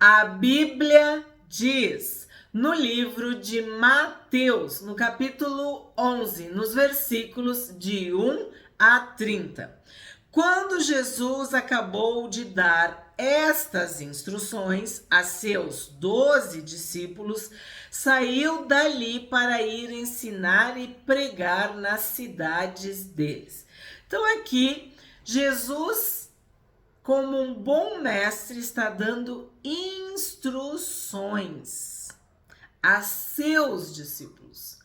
A Bíblia diz no livro de Mateus, no capítulo 11, nos versículos de 1 a 30. Quando Jesus acabou de dar estas instruções a seus 12 discípulos, saiu dali para ir ensinar e pregar nas cidades deles. Então aqui, Jesus, como um bom mestre, está dando instruções a seus discípulos.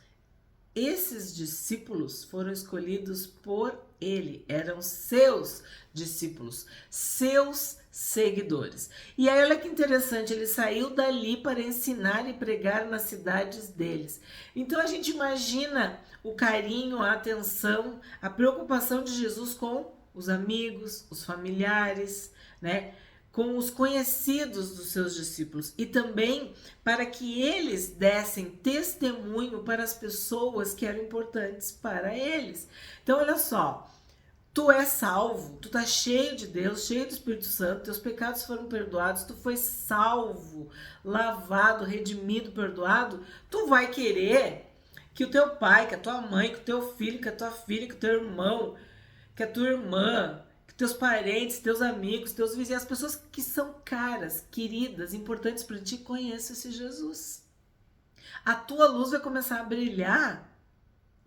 Esses discípulos foram escolhidos por ele, eram seus discípulos, seus seguidores. E aí olha que interessante, ele saiu dali para ensinar e pregar nas cidades deles. Então a gente imagina o carinho, a atenção, a preocupação de Jesus com os amigos, os familiares, né? Com os conhecidos dos seus discípulos e também para que eles dessem testemunho para as pessoas que eram importantes para eles. Então, olha só, tu é salvo, tu tá cheio de Deus, cheio do Espírito Santo, teus pecados foram perdoados, tu foi salvo, lavado, redimido, perdoado, tu vai querer que o teu pai, que a tua mãe, que o teu filho, que a tua filha, que o teu irmão, que a tua irmã, teus parentes, teus amigos, teus vizinhos, as pessoas que são caras, queridas, importantes para ti, conheçam esse Jesus. A tua luz vai começar a brilhar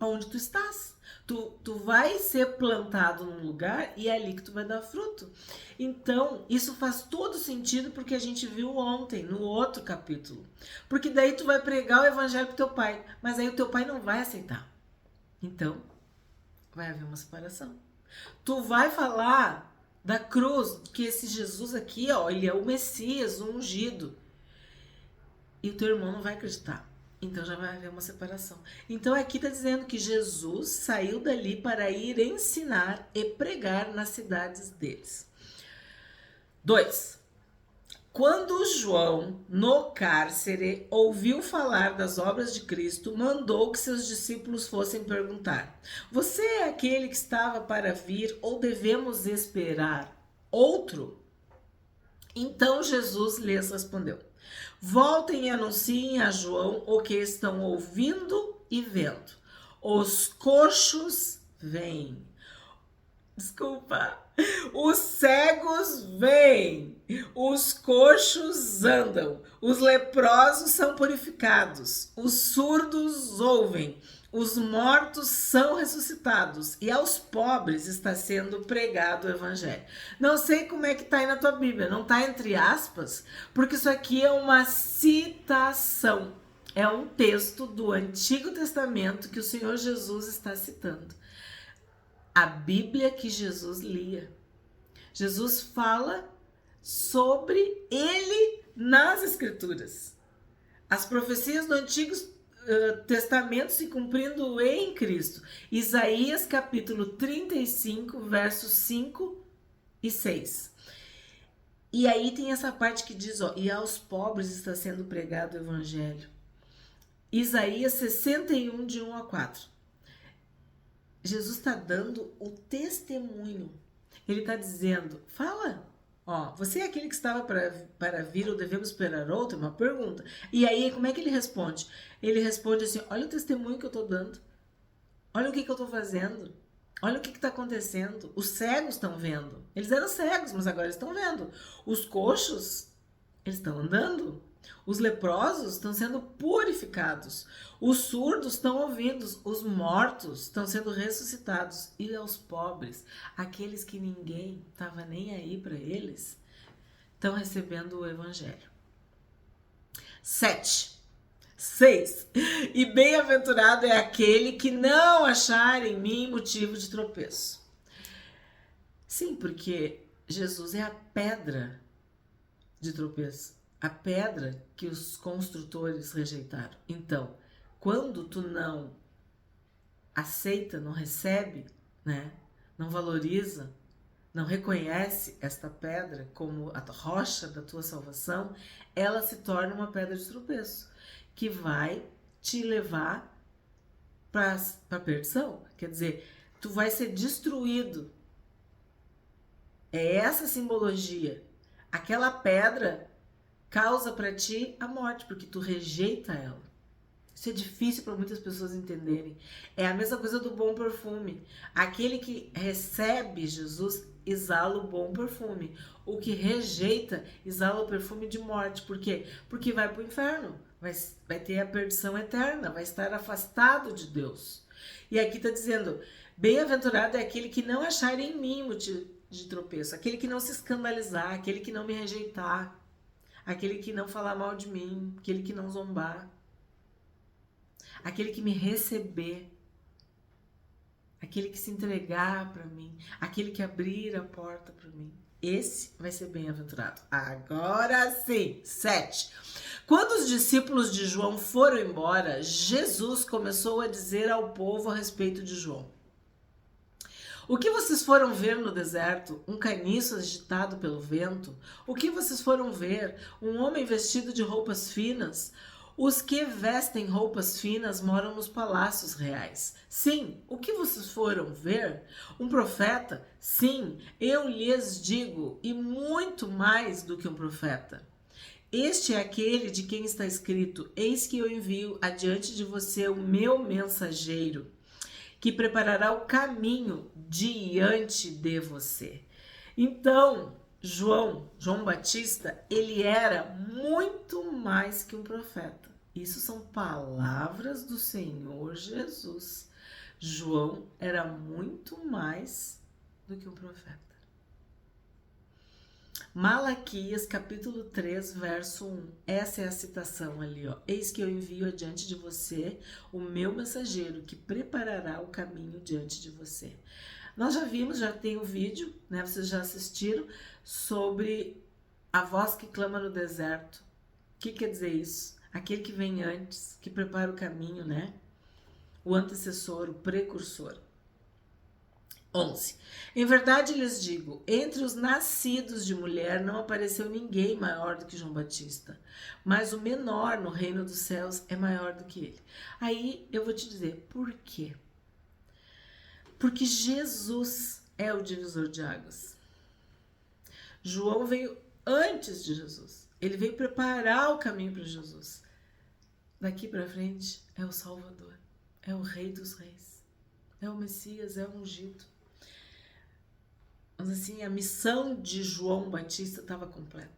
onde tu estás. Tu vai ser plantado num lugar e é ali que tu vai dar fruto. Então, isso faz todo sentido porque a gente viu ontem, no outro capítulo. Porque daí tu vai pregar o evangelho pro teu pai, mas aí o teu pai não vai aceitar. Então, vai haver uma separação. Tu vai falar da cruz, que esse Jesus aqui, ó, ele é o Messias, o ungido. E o teu irmão não vai acreditar. Então já vai haver uma separação. Então aqui está dizendo que Jesus saiu dali para ir ensinar e pregar nas cidades deles. 2. Quando João, no cárcere, ouviu falar das obras de Cristo, mandou que seus discípulos fossem perguntar: Você é aquele que estava para vir ou devemos esperar outro? Então Jesus lhes respondeu: Voltem e anunciem a João o que estão ouvindo e vendo. Os coxos vêm. Desculpa. Os cegos veem, os coxos andam, os leprosos são purificados, os surdos ouvem, os mortos são ressuscitados e aos pobres está sendo pregado o evangelho. Não sei como é que está aí na tua Bíblia, não está entre aspas, porque isso aqui é uma citação. É um texto do Antigo Testamento que o Senhor Jesus está citando. A Bíblia que Jesus lia. Jesus fala sobre ele nas Escrituras. As profecias do Antigo Testamento se cumprindo em Cristo. Isaías capítulo 35, versos 5 e 6. E aí tem essa parte que diz, ó, e aos pobres está sendo pregado o evangelho. Isaías 61, de 1 a 4. Jesus está dando o testemunho. Ele está dizendo, fala, ó, você é aquele que estava para vir ou devemos esperar outro? Uma pergunta. E aí, como é que ele responde? Ele responde assim, olha o testemunho que eu estou dando. Olha o que eu estou fazendo. Olha o que está acontecendo. Os cegos estão vendo. Eles eram cegos, mas agora estão vendo. Os coxos, eles estão andando. Os leprosos estão sendo purificados. Os surdos estão ouvindo. Os mortos estão sendo ressuscitados. E aos pobres, aqueles que ninguém estava nem aí para eles, estão recebendo o evangelho. 6. E bem-aventurado é aquele que não achar em mim motivo de tropeço. Sim, porque Jesus é a pedra de tropeço. A pedra que os construtores rejeitaram. Então, quando tu não aceita, não recebe, né? Não valoriza, não reconhece esta pedra como a rocha da tua salvação, ela se torna uma pedra de tropeço, que vai te levar para a perdição. Quer dizer, tu vai ser destruído. É essa simbologia. Aquela pedra causa para ti a morte, porque tu rejeita ela. Isso é difícil para muitas pessoas entenderem. É a mesma coisa do bom perfume. Aquele que recebe Jesus exala o bom perfume. O que rejeita exala o perfume de morte. Por quê? Porque vai para o inferno. Vai ter a perdição eterna. Vai estar afastado de Deus. E aqui está dizendo, bem-aventurado é aquele que não achar em mim motivo de tropeço. Aquele que não se escandalizar. Aquele que não me rejeitar. Aquele que não falar mal de mim. Aquele que não zombar. Aquele que me receber, aquele que se entregar para mim, aquele que abrir a porta para mim, esse vai ser bem-aventurado. Agora sim, 7. Quando os discípulos de João foram embora, Jesus começou a dizer ao povo a respeito de João. O que vocês foram ver no deserto? Um caniço agitado pelo vento? O que vocês foram ver? Um homem vestido de roupas finas? Os que vestem roupas finas moram nos palácios reais. Sim, o que vocês foram ver? Um profeta? Sim, eu lhes digo, e muito mais do que um profeta. Este é aquele de quem está escrito: eis que eu envio adiante de você o meu mensageiro, que preparará o caminho diante de você. Então, João Batista, ele era muito mais que um profeta. Isso são palavras do Senhor Jesus. João era muito mais do que um profeta. Malaquias capítulo 3, verso 1. Essa é a citação ali, ó. Eis que eu envio adiante de você o meu mensageiro, que preparará o caminho diante de você. Nós já vimos, já tem o vídeo, né? Vocês já assistiram, sobre a voz que clama no deserto. O que quer dizer isso? Aquele que vem antes, que prepara o caminho, né? O antecessor, o precursor. 11. Em verdade lhes digo, entre os nascidos de mulher não apareceu ninguém maior do que João Batista, mas o menor no reino dos céus é maior do que ele. Aí eu vou te dizer, por quê? Porque Jesus é o divisor de águas. João veio antes de Jesus. Ele veio preparar o caminho para Jesus. Daqui para frente é o Salvador, é o Rei dos Reis, é o Messias, é o ungido. Mas assim, a missão de João Batista estava completa.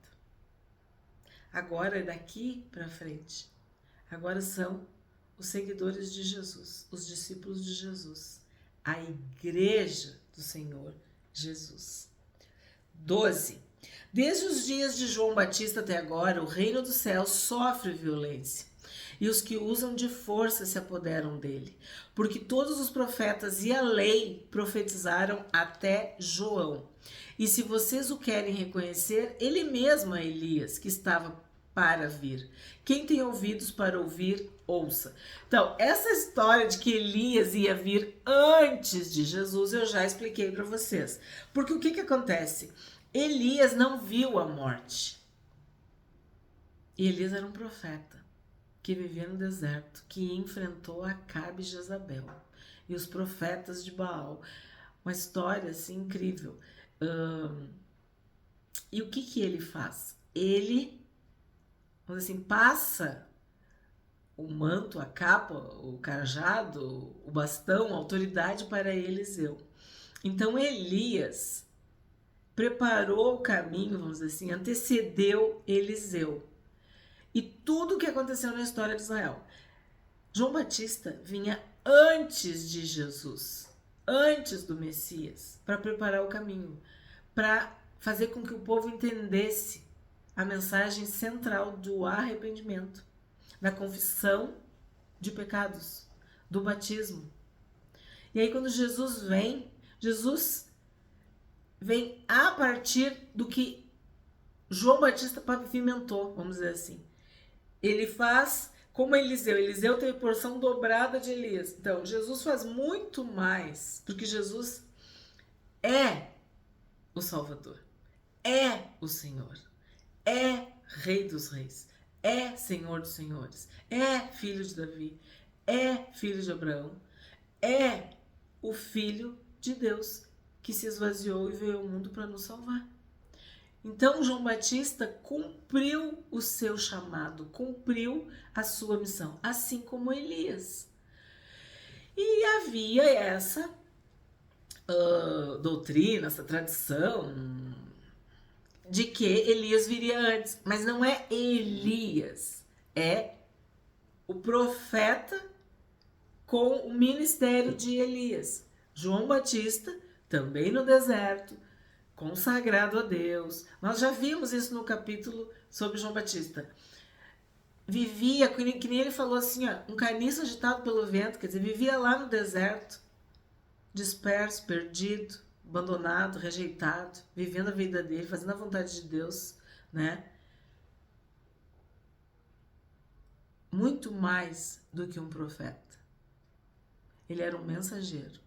Agora é daqui para frente. Agora são os seguidores de Jesus, os discípulos de Jesus, a igreja do Senhor Jesus. 12. Desde os dias de João Batista até agora, o reino dos céus sofre violência, e os que usam de força se apoderam dele, porque todos os profetas e a lei profetizaram até João. E se vocês o querem reconhecer, ele mesmo é Elias, que estava para vir. Quem tem ouvidos para ouvir, ouça. Então, essa história de que Elias ia vir antes de Jesus, eu já expliquei para vocês. Porque o que acontece? Elias não viu a morte. E Elias era um profeta que vivia no deserto, que enfrentou Acabe e Jezabel e os profetas de Baal. Uma história assim incrível. E o que ele faz? Ele, vamos dizer assim, passa o manto, a capa, o cajado, o bastão, a autoridade para Eliseu. Então Elias preparou o caminho, vamos dizer assim, antecedeu Eliseu. E tudo o que aconteceu na história de Israel. João Batista vinha antes de Jesus, antes do Messias, para preparar o caminho, para fazer com que o povo entendesse a mensagem central do arrependimento, da confissão de pecados, do batismo. E aí quando Jesus vem a partir do que João Batista pavimentou, vamos dizer assim. Ele faz como Eliseu. Eliseu teve porção dobrada de Elias. Então, Jesus faz muito mais, porque Jesus é o Salvador, é o Senhor, é Rei dos Reis, é Senhor dos Senhores, é filho de Davi, é filho de Abraão, é o Filho de Deus que se esvaziou e veio ao mundo para nos salvar. Então João Batista cumpriu o seu chamado, cumpriu a sua missão, assim como Elias. E havia essa doutrina, essa tradição de que Elias viria antes, mas não é Elias, é o profeta com o ministério de Elias. João Batista, também no deserto, consagrado a Deus. Nós já vimos isso no capítulo sobre João Batista. Vivia, que nem ele falou assim, ó, um caniço agitado pelo vento, quer dizer, vivia lá no deserto, disperso, perdido, abandonado, rejeitado, vivendo a vida dele, fazendo a vontade de Deus, né? Muito mais do que um profeta. Ele era um mensageiro.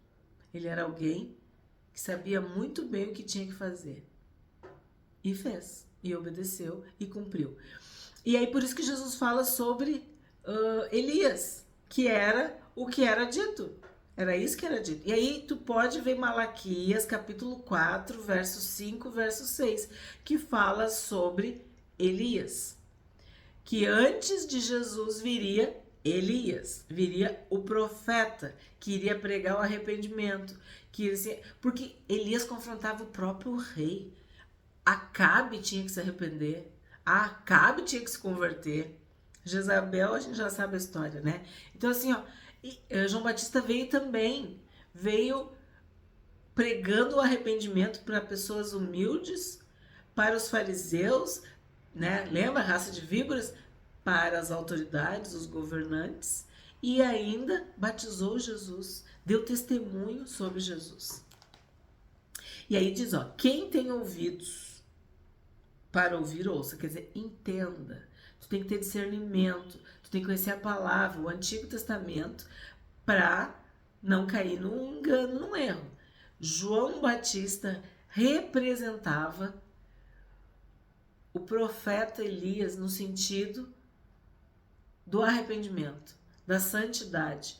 Ele era alguém que sabia muito bem o que tinha que fazer. E fez, e obedeceu, e cumpriu. E aí por isso que Jesus fala sobre Elias, que era o que era dito. Era isso que era dito. E aí tu pode ver Malaquias, capítulo 4, verso 5, verso 6, que fala sobre Elias. Que antes de Jesus viria Elias, viria o profeta, que iria pregar o arrependimento. Porque Elias confrontava o próprio rei. Acabe tinha que se arrepender. Acabe tinha que se converter. Jezabel, a gente já sabe a história, né? Então assim, ó, João Batista veio pregando o arrependimento para pessoas humildes, para os fariseus, né? Lembra a raça de víboras? Para as autoridades, os governantes, e ainda batizou Jesus, deu testemunho sobre Jesus. E aí diz, ó, quem tem ouvidos para ouvir, ouça, quer dizer, entenda. Tu tem que ter discernimento, tu tem que conhecer a palavra, o Antigo Testamento, para não cair num engano, num erro. João Batista representava o profeta Elias no sentido do arrependimento, da santidade,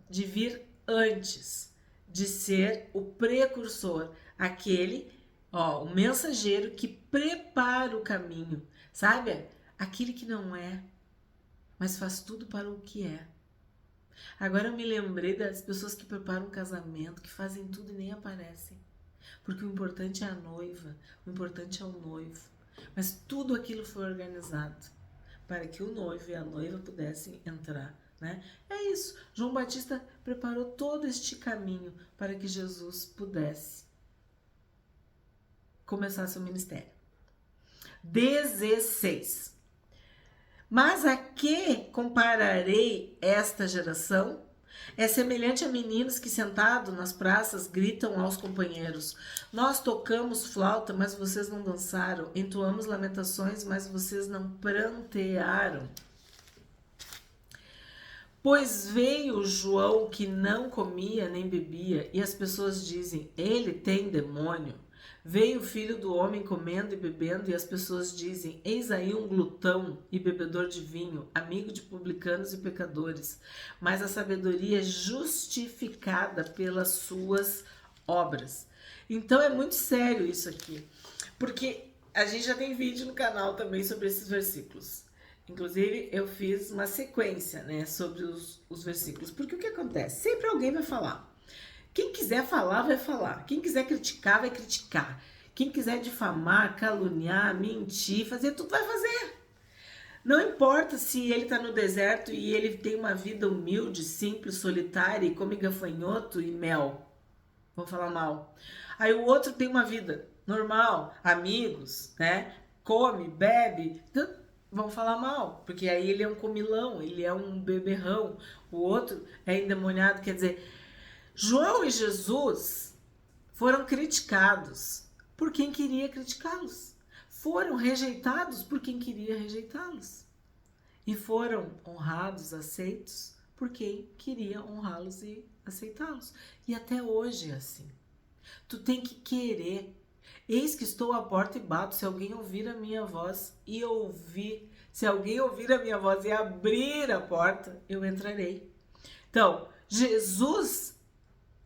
de vir antes, de ser o precursor, aquele, ó, o mensageiro que prepara o caminho, sabe? Aquele que não é, mas faz tudo para o que é. Agora eu me lembrei das pessoas que preparam um casamento, que fazem tudo e nem aparecem. Porque o importante é a noiva, o importante é o noivo. Mas tudo aquilo foi organizado para que o noivo e a noiva pudessem entrar, né? É isso. João Batista preparou todo este caminho para que Jesus pudesse começar seu ministério. 16. Mas a que compararei esta geração? É semelhante a meninos que sentados nas praças gritam aos companheiros: nós tocamos flauta, mas vocês não dançaram, entoamos lamentações, mas vocês não prantearam. Pois veio João que não comia nem bebia, e as pessoas dizem: ele tem demônio. Veio o filho do homem comendo e bebendo, e as pessoas dizem: eis aí um glutão e bebedor de vinho, amigo de publicanos e pecadores. Mas a sabedoria é justificada pelas suas obras. Então é muito sério isso aqui, porque a gente já tem vídeo no canal também sobre esses versículos. Inclusive eu fiz uma sequência, né, sobre os versículos, porque o que acontece? Sempre alguém vai falar. Quem quiser falar, vai falar. Quem quiser criticar, vai criticar. Quem quiser difamar, caluniar, mentir, fazer tudo, vai fazer. Não importa se ele está no deserto e ele tem uma vida humilde, simples, solitária e come gafanhoto e mel. Vão falar mal. Aí o outro tem uma vida normal, amigos, né? Come, bebe, vão falar mal. Porque aí ele é um comilão, ele é um beberrão. O outro é endemoniado, quer dizer... João e Jesus foram criticados por quem queria criticá-los. Foram rejeitados por quem queria rejeitá-los. E foram honrados, aceitos por quem queria honrá-los e aceitá-los. E até hoje é assim. Tu tem que querer. Eis que estou à porta e bato. Se alguém ouvir a minha voz e ouvir, se alguém ouvir a minha voz e abrir a porta, eu entrarei. Então, Jesus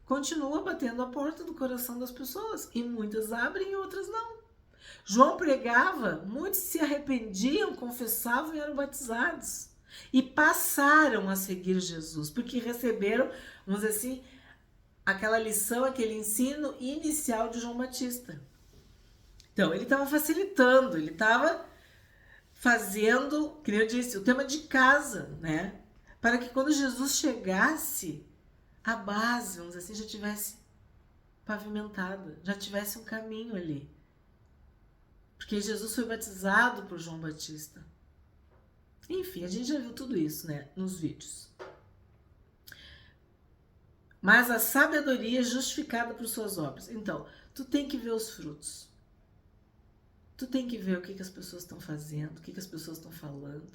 continua batendo a porta do coração das pessoas. E muitas abrem e outras não. João pregava, muitos se arrependiam, confessavam e eram batizados. E passaram a seguir Jesus, porque receberam, vamos dizer assim, aquela lição, aquele ensino inicial de João Batista. Então, ele estava facilitando, ele estava fazendo, como eu disse, o tema de casa, né? Para que quando Jesus chegasse, a base, vamos dizer assim, já tivesse pavimentada, já tivesse um caminho ali. Porque Jesus foi batizado por João Batista. Enfim, a gente já viu tudo isso, né, nos vídeos. Mas a sabedoria é justificada por suas obras. Então, tu tem que ver os frutos. Tu tem que ver o que as pessoas estão fazendo, o que as pessoas estão falando.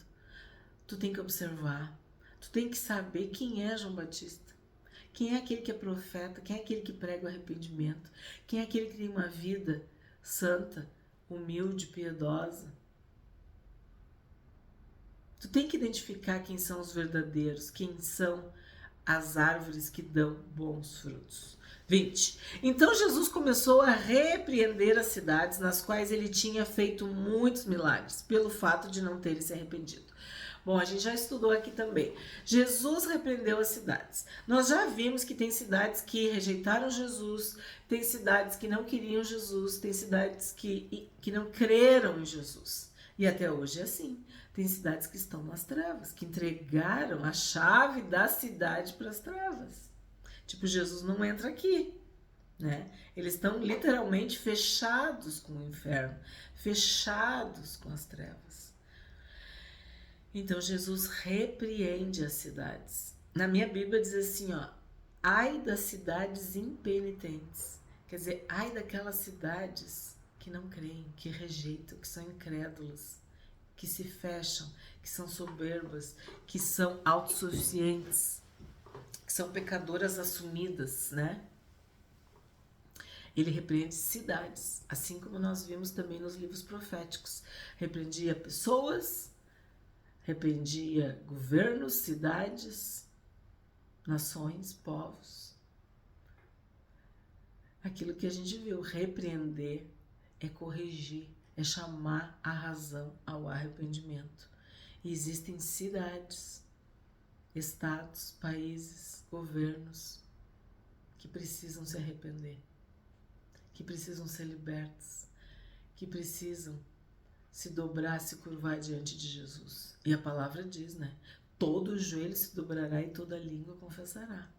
Tu tem que observar. Tu tem que saber quem é João Batista. Quem é aquele que é profeta, quem é aquele que prega o arrependimento, quem é aquele que tem uma vida santa, humilde, piedosa. Tu tem que identificar quem são os verdadeiros, quem são as árvores que dão bons frutos. 20. Então Jesus começou a repreender as cidades nas quais ele tinha feito muitos milagres, pelo fato de não terem se arrependido. Bom, a gente já estudou aqui também. Jesus repreendeu as cidades. Nós já vimos que tem cidades que rejeitaram Jesus, tem cidades que não queriam Jesus, tem cidades que não creram em Jesus. E até hoje é assim. Tem cidades que estão nas trevas, que entregaram a chave da cidade para as trevas. Tipo, Jesus não entra aqui, né? Eles estão literalmente fechados com o inferno, fechados com as trevas. Então Jesus repreende as cidades. Na minha Bíblia diz assim, ó, ai das cidades impenitentes. Quer dizer, ai daquelas cidades que não creem, que rejeitam, que são incrédulas, que se fecham, que são soberbas, que são autossuficientes, que são pecadoras assumidas, né? Ele repreende cidades, assim como nós vimos também nos livros proféticos. Repreendia pessoas, repreendia governos, cidades, nações, povos. Aquilo que a gente viu, repreender é corrigir, é chamar a razão ao arrependimento. E existem cidades, estados, países, governos que precisam se arrepender, que precisam ser libertos, que precisam se dobrar, se curvar diante de Jesus. E a palavra diz, né? Todo joelho se dobrará e toda língua confessará.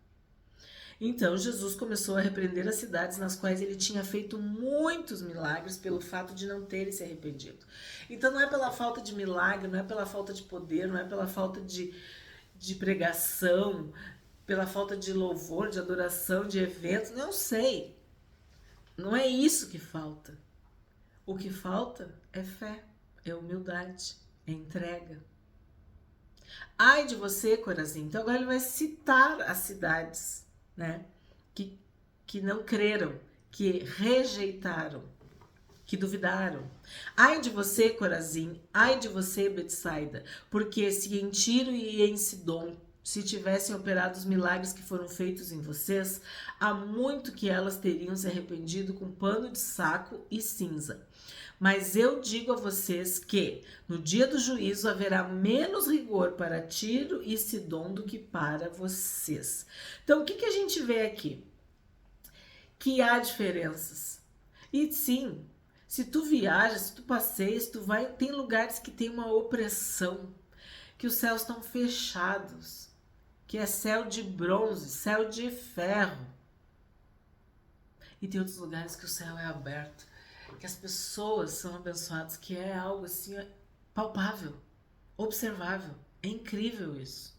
Então Jesus começou a repreender as cidades nas quais ele tinha feito muitos milagres pelo fato de não terem se arrependido. Então não é pela falta de milagre, não é pela falta de poder, não é pela falta de pregação, pela falta de louvor, de adoração, de eventos, não sei. Não é isso que falta. O que falta é fé, é humildade, é entrega. Ai de você, Corazim. Então agora ele vai citar as cidades, né, que não creram, que rejeitaram, que duvidaram. Ai de você, Corazim. Ai de você, Betsaida. Porque se em Tiro e em Sidom se tivessem operado os milagres que foram feitos em vocês, há muito que elas teriam se arrependido com pano de saco e cinza. Mas eu digo a vocês que no dia do juízo haverá menos rigor para Tiro e Sidom do que para vocês. Então, o que a gente vê aqui? Que há diferenças. E sim, se tu viaja, se tu passeia, se tu vai, tem lugares que tem uma opressão, que os céus estão fechados, que é céu de bronze, céu de ferro. E tem outros lugares que o céu é aberto, que as pessoas são abençoadas, que é algo assim palpável, observável. É incrível isso.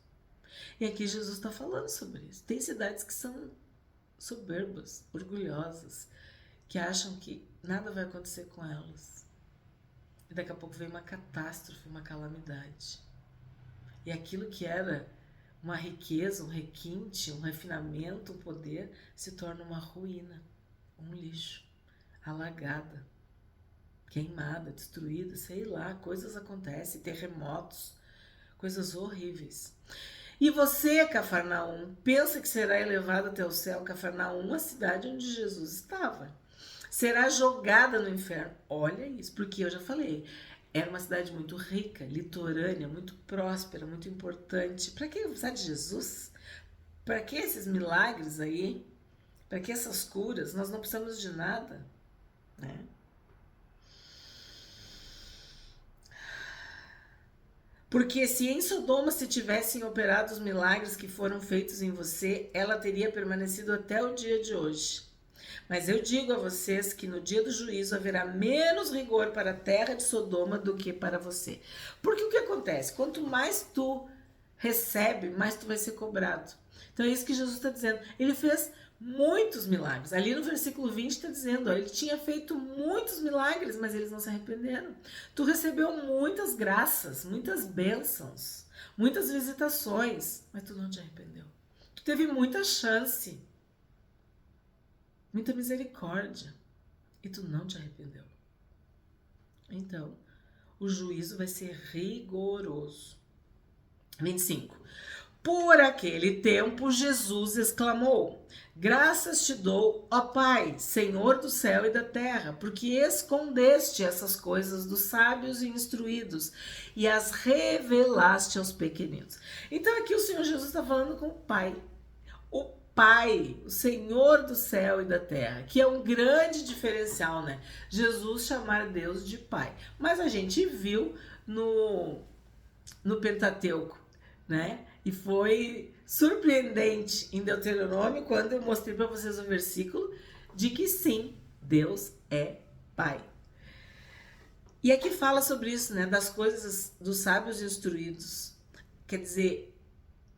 E aqui Jesus está falando sobre isso. Tem cidades que são soberbas, orgulhosas, que acham que nada vai acontecer com elas. E daqui a pouco vem uma catástrofe, uma calamidade. E aquilo que era uma riqueza, um requinte, um refinamento, um poder, se torna uma ruína, um lixo, alagada, queimada, destruída, sei lá, coisas acontecem, terremotos, coisas horríveis. E você, Cafarnaum, pensa que será elevado até o céu? Cafarnaum, a cidade onde Jesus estava. será jogada no inferno. Olha isso, porque eu já falei, era uma cidade muito rica, litorânea, muito próspera, muito importante. Para que precisar de Jesus? Para que esses milagres aí? Para que essas curas? Nós não precisamos de nada, né? Porque se em Sodoma se tivessem operado os milagres que foram feitos em você, ela teria permanecido até o dia de hoje. Mas eu digo a vocês que no dia do juízo haverá menos rigor para a terra de Sodoma do que para você. Porque o que acontece? Quanto mais tu recebe, mais tu vai ser cobrado. Então é isso que Jesus está dizendo. Ele fez muitos milagres. Ali no versículo 20 está dizendo, ó, ele tinha feito muitos milagres, mas eles não se arrependeram. Tu recebeu muitas graças, muitas bênçãos, muitas visitações, mas tu não te arrependeu. Tu teve muita chance, muita misericórdia, e tu não te arrependeu. Então, o juízo vai ser rigoroso. 25. Por aquele tempo, Jesus exclamou: graças te dou, ó Pai, Senhor do céu e da terra, porque escondeste essas coisas dos sábios e instruídos e as revelaste aos pequeninos. Então aqui o Senhor Jesus está falando com o Pai. O Pai, o Senhor do céu e da terra, que é um grande diferencial, né? Jesus chamar Deus de Pai. Mas a gente viu no Pentateuco, né? E foi surpreendente em Deuteronômio quando eu mostrei para vocês o versículo de que sim, Deus é Pai. E aqui fala sobre isso, né? Das coisas dos sábios instruídos. Quer dizer,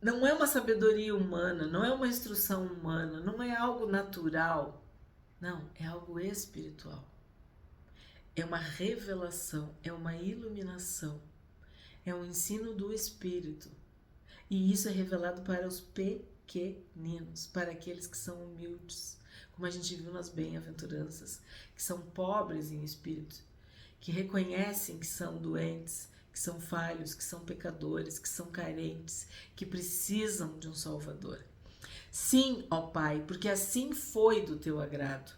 não é uma sabedoria humana, não é uma instrução humana, não é algo natural. Não, é algo espiritual. É uma revelação, é uma iluminação, é um ensino do Espírito. E isso é revelado para os pequeninos, para aqueles que são humildes, como a gente viu nas bem-aventuranças, que são pobres em espírito, que reconhecem que são doentes, que são falhos, que são pecadores, que são carentes, que precisam de um Salvador. Sim, ó Pai, porque assim foi do teu agrado.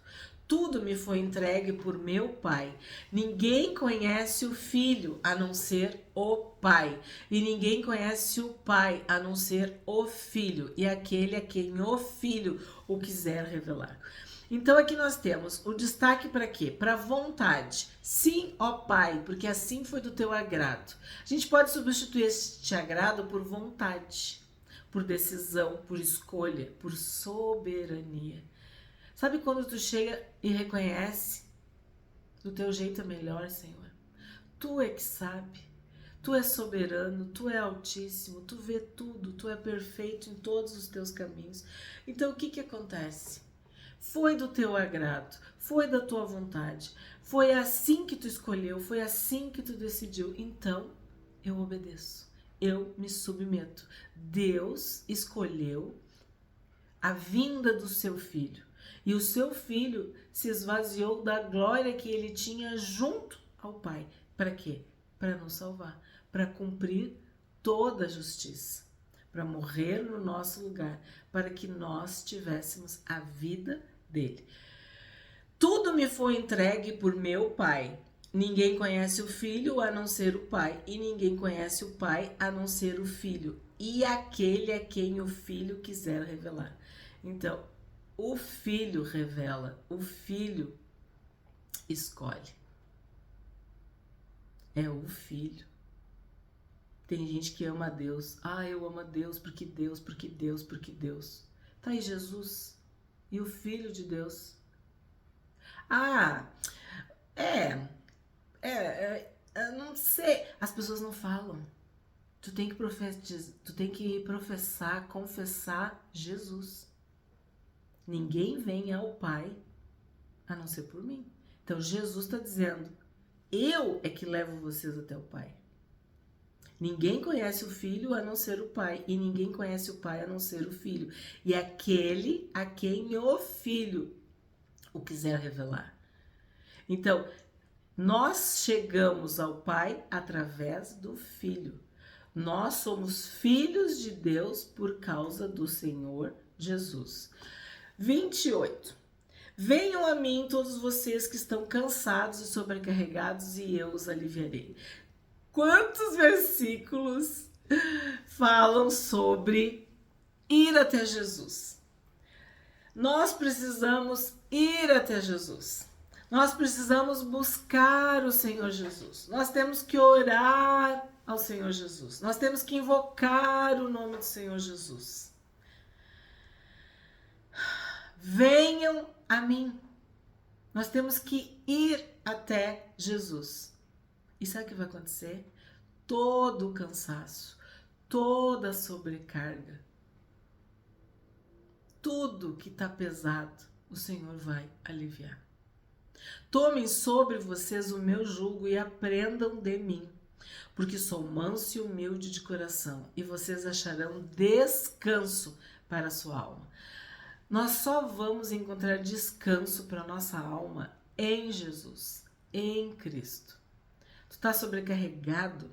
Tudo me foi entregue por meu Pai. Ninguém conhece o Filho a não ser o Pai. E ninguém conhece o Pai a não ser o Filho. E aquele a quem o Filho o quiser revelar. Então aqui nós temos o destaque para quê? Para vontade. Sim, ó Pai, porque assim foi do teu agrado. A gente pode substituir este agrado por vontade, por decisão, por escolha, por soberania. Sabe quando tu chega e reconhece do teu jeito é melhor, Senhor? Tu é que sabe, tu é soberano, tu é altíssimo, tu vê tudo, tu é perfeito em todos os teus caminhos. Então o que acontece? Foi do teu agrado, foi da tua vontade, foi assim que tu escolheu, foi assim que tu decidiu. Então eu obedeço, eu me submeto. Deus escolheu a vinda do seu filho. E o seu filho se esvaziou da glória que ele tinha junto ao Pai. Para quê? Para nos salvar, para cumprir toda a justiça, para morrer no nosso lugar, para que nós tivéssemos a vida dele. Tudo me foi entregue por meu Pai. Ninguém conhece o Filho a não ser o Pai, e ninguém conhece o Pai a não ser o Filho, e aquele a quem o Filho quiser revelar. Então, o Filho revela, o Filho escolhe. É o Filho. Tem gente que ama a Deus. Ah, eu amo a Deus porque Deus, porque Deus, porque Deus. Tá aí Jesus e o Filho de Deus. Ah, não sei. As pessoas não falam. Tu tem que professar, confessar Jesus. Ninguém vem ao Pai a não ser por mim. Então Jesus está dizendo, eu é que levo vocês até o Pai. Ninguém conhece o Filho a não ser o Pai, e ninguém conhece o Pai a não ser o Filho. E aquele a quem o Filho o quiser revelar. Então, nós chegamos ao Pai através do Filho. Nós somos filhos de Deus por causa do Senhor Jesus. 28. Venham a mim todos vocês que estão cansados e sobrecarregados e eu os aliviarei. Quantos versículos falam sobre ir até Jesus? Nós precisamos ir até Jesus. Nós precisamos buscar o Senhor Jesus. Nós temos que orar ao Senhor Jesus. Nós temos que invocar o nome do Senhor Jesus. Venham a mim. Nós temos que ir até Jesus. E sabe o que vai acontecer? Todo o cansaço, toda a sobrecarga, tudo que está pesado, o Senhor vai aliviar. Tomem sobre vocês o meu jugo e aprendam de mim, porque sou manso e humilde de coração, e vocês acharão descanso para a sua alma. Nós só vamos encontrar descanso para a nossa alma em Jesus, em Cristo. Tu está sobrecarregado?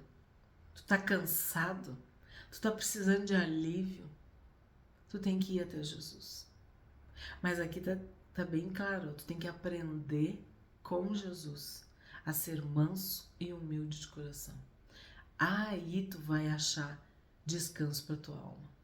Tu está cansado? Tu está precisando de alívio? Tu tem que ir até Jesus. Mas aqui tá bem claro, tu tem que aprender com Jesus a ser manso e humilde de coração. Aí tu vai achar descanso para tua alma.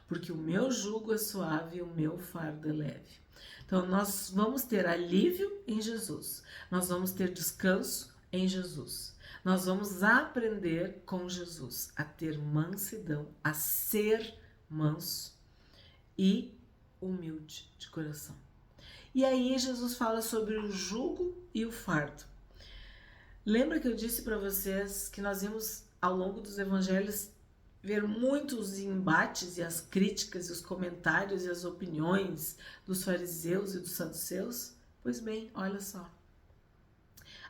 Porque o meu jugo é suave e o meu fardo é leve. Então nós vamos ter alívio em Jesus. Nós vamos ter descanso em Jesus. Nós vamos aprender com Jesus a ter mansidão, a ser manso e humilde de coração. E aí Jesus fala sobre o jugo e o fardo. Lembra que eu disse para vocês que nós íamos ao longo dos evangelhos ver muitos embates e as críticas e os comentários e as opiniões dos fariseus e dos saduceus? Pois bem, olha só.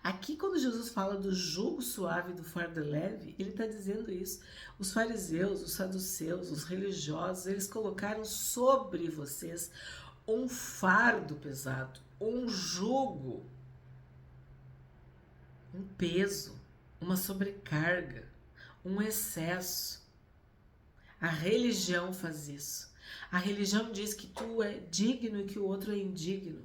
Aqui, quando Jesus fala do jugo suave e do fardo leve, ele está dizendo isso. Os fariseus, os saduceus, os religiosos, eles colocaram sobre vocês um fardo pesado, um jugo, um peso, uma sobrecarga, um excesso. A religião faz isso. A religião diz que tu é digno e que o outro é indigno.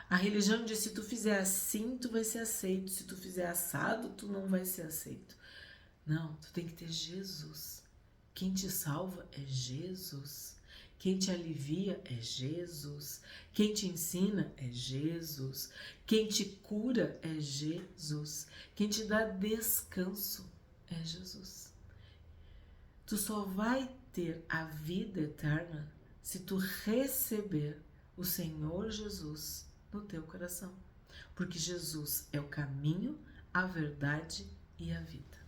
A religião diz que se tu fizer assim, tu vai ser aceito. Se tu fizer assado, tu não vai ser aceito. Não, tu tem que ter Jesus. Quem te salva é Jesus. Quem te alivia é Jesus. Quem te ensina é Jesus. Quem te cura é Jesus. Quem te dá descanso é Jesus. Tu só vai ter a vida eterna se tu receber o Senhor Jesus no teu coração. Porque Jesus é o caminho, a verdade e a vida.